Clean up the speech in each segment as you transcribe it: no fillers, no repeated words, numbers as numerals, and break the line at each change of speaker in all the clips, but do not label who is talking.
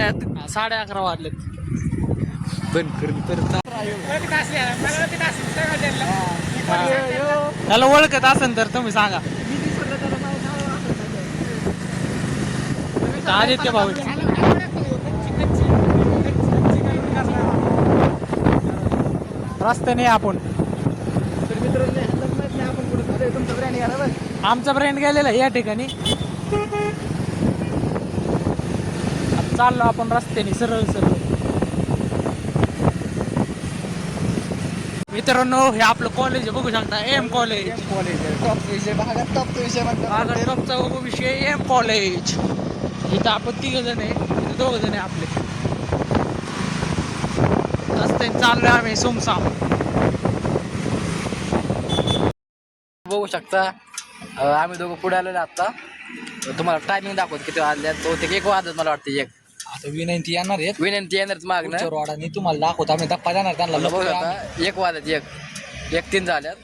वाजल्यात 11:30 वाजलेत. पण त्याला ओळखत असेल तर तुम्ही सांगा. आदित्य भाऊ रस्त्याने आपण आमचा ब्रँड गेलेला या ठिकाणी. चाललो आपण रस्त्याने सरळ सरळ. मित्रांनो हे आपलं कॉलेज बघू शकता. M college. टॉपचा विषय एम कॉलेज. इथं आपण 3 जण आहे, इथं 2 जण आहे आपले. रस्त्याने चाललोय आम्ही सुमसाम. बघू शकता आम्ही दोघं पुढे आलेलो आता. तुम्हाला टायमिंग दाखवतो किती वाजल्यात. तो ते 1 वाजत मला वाटतं.
आता विनंती येणार आहेत.
विनंती येणार मागणं
रोडाने तुम्हाला दाखवतो आम्ही. धप्पा जाणार त्यांना.
बघू शकता 1 वाजत 1:03 झाल्यात.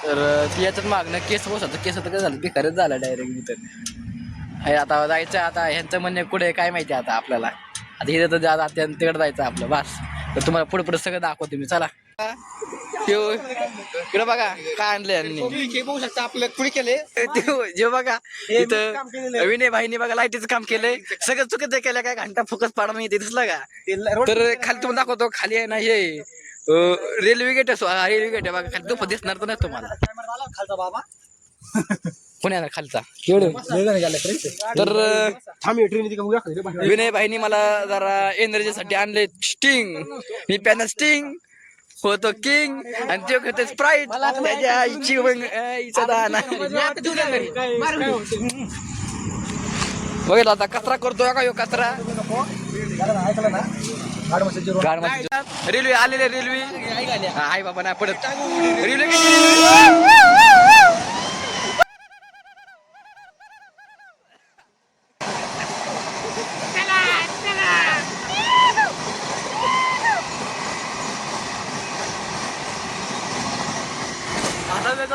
तर ती याच्यात मागणं केस बसत. केस तर काय झालं बेकारच झालं डायरेक्ट. तर आता जायचं. आता ह्यांचं म्हणणे कुठे काय माहिती आता आपल्याला. आता इथं तर तिकडे जायचं आपलं बस. तर तुम्हाला पुढे पुढे सगळं दाखवतो मी. चला इकडे बघा काय आणलं यांनी.
बघू शकता आपलं कुणी केले
जे बघा इथं विनय भाईनी बघा लाईटीचं काम केलंय. सगळं चुकीचं केलं. काय घंटा फुकट पाडा नाही येते दिसलं का. तर खाली तुम्हाला दाखवतो. खाली आहे ना हे रेल्वे गेट आहे. रेल्वे गेट आहे बघा. खाली तो दिसणार तर नाही तुम्हाला.
खालचा बाबा
पुण्याला खालचा. तर विनय भाईनी मला जरा एनर्जीसाठी आणले स्टिंग. मी पॅन स्टिंग होतो किंग आणि ते होते स्प्राईट. त्याच्या आईची बघितलं आता कचरा करतोय का. कचरा रेल्वे आलेले. रेल्वे आई बाबा नाही पडत. रेल्वे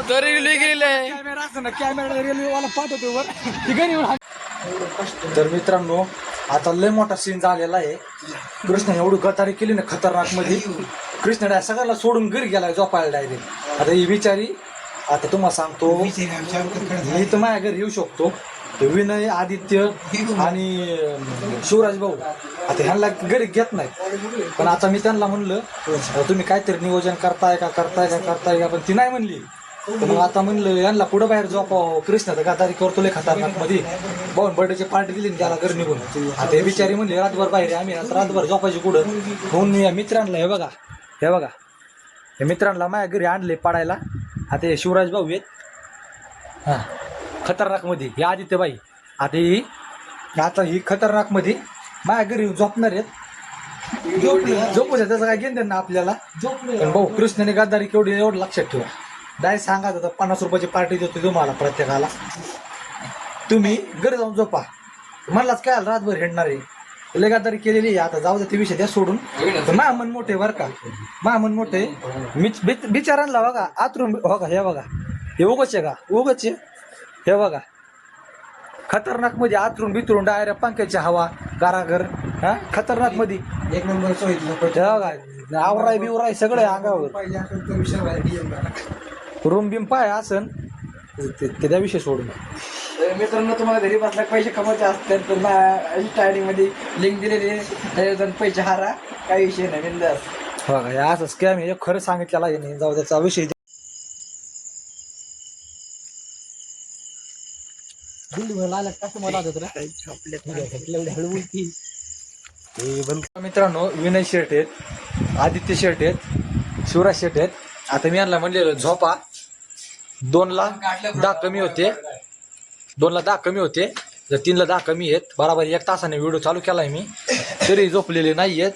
तर रेल्वे गेलेले.
कॅमेरा रेल्वेवाला पाठवतो वर. तर मित्रांनो आता लय मोठा सीन झालेला आहे. कृष्ण एवढी गटारी केली ना खतरनाक मध्ये. कृष्ण सगळ्याला सोडून घरी गेलाय झोपायला डायरेक्ट. आता ही बिचारी. आता तुम्हाला सांगतो मी तर माझ्या घरी येऊ शकतो. विनय आदित्य आणि शिवराज भाऊ आता ह्यांना घरी घेत नाही. पण आता मी त्यांना म्हणलं तुम्ही काहीतरी नियोजन करताय का पण ती नाही म्हणली. मग आता म्हणलं यांना पुढं बाहेर झोपावं. कृष्ण तर गदारी करतो लय खतरनाक मध्ये. भाऊन बर्थडेची पार्टी दिली त्याला घरी निघून. आता हे बिचारी म्हणली रातभर बाहेर. आम्ही आता रातभर झोपायची कुठं. म्हणून या मित्रांना हे बघा हे मित्रांना माझ्या घरी आणले पाडायला. आता हे शिवराज भाऊ आहेत हां खतरनाक मध्ये. हे आदित्यबाई आता ही खतरनाक मध्ये माझ्या घरी झोपणार आहेत. झोपू द्या त्याचं काय घेऊन द्या ना आपल्याला. पण भाऊ कृष्णाने गद्दारी केवढी एवढं लक्षात ठेवा. डायरेक्ट सांगा आता 50 रुपयाची पार्टी देतो तुम्हाला प्रत्येकाला. तुम्ही घरी जाऊन झोपा. म्हणलाच काय रातभर हेडणार आहे. लय गद्दारी केलेली आहे. आता जाऊ द्या ते विषय द्या सोडून. मा मन मोठे बरं का. मा मन मोठे बिचारांना बघा आतरून हो का. हे बघा हे उगच आहे का. उगच आहे हे बघा. खतरनाक मध्ये आतरून बितरून डायरेक्ट पंख्याची हवा गारागर. हा खतरनाक मध्ये 1 नंबर सोय. आवराय बिवराय सगळं अंगावर. रूम बिम पाय असन त्या विषय सोडून.
मित्रांनो तुम्हाला घरी बसल्या पैसे कमवायचे असतात तर स्टार्टिंग मध्ये लिंक दिलेली आहे. पैसे हारा काही विषय नाही. बिंदास
हो का. असं स्कॅम हे खरं सांगितलेला आहे. जाऊ त्याचा विषय. मित्रांनो विनय शेट आहेत, आदित्य शेट आहेत, शिवराज शेट आहेत. आता मी यांना म्हणलेलं झोपा. 2ला 10 कमी होते. 2ला 10 कमी होते. जर 3ला 10 कमी आहेत. बराबर 1 तासाने व्हिडिओ चालू केलाय मी तरी झोपलेले नाही आहेत.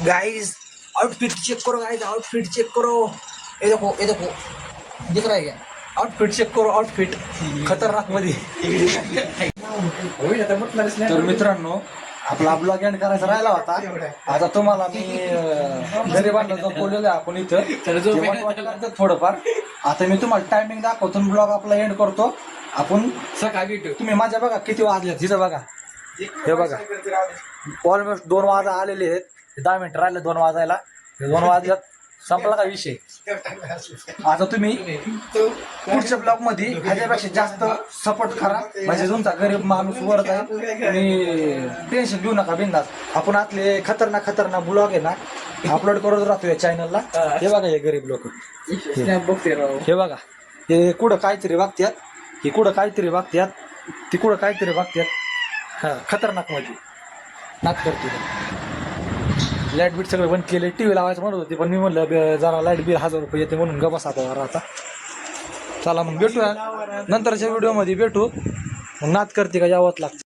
गाइस आउटफिट चेक करो. गाइस आउटफिट चेक करो. ये देखो दिख रहा है क्या. आउटफिट चेक करो. आउटफिट खतरनाक मध्ये. तर मित्रांनो आपला ब्लॉग एंड करायचा राहिला होता. आता तुम्हाला मी गरिबांना झोपवलेलं आहे आपण इथं थोडंफार. आता मी तुम्हाला टायमिंग दाखवतो. ब्लॉग आपला एंड करतो आपण.
सकाळी भेटू.
तुम्ही माझ्या बघा किती वाजले तिथं बघा. हे बघा ऑलमोस्ट 2 वाजा आलेले आहेत. 10 मिनिटं राहिले 2 वाजायला. 2 वाजल्यात संपला का विषय. आता तुम्ही पुढच्या ब्लॉग मध्ये ह्याच्यापेक्षा जास्त सपोर्ट करा, म्हणजे तुमचा गरीब माणूस वर जाईल आणि टेन्शन घेऊ नका बिंदास. आपण आतले खतरनाक ब्लॉग आहे ना अपलोड करत राहतो या चॅनलला. हे बघा हे गरीब लोक, हे बघा हे कुठं काहीतरी वागत्यात, हे कुठं काहीतरी वागत्यात, ती कुठं काहीतरी वागत्यात. हा खतरनाक मध्ये नाक करते. लाईट बीट सगळं बंद केले. टी व्ही लावायचं म्हणत होती पण मी म्हणलं जरा लाईट बिल 1000 रुपये येते म्हणून ग बसा आता. चला मग भेटूया नंतरच्या व्हिडिओमध्ये भेटू. मग नाद करते का यावंच लागतं.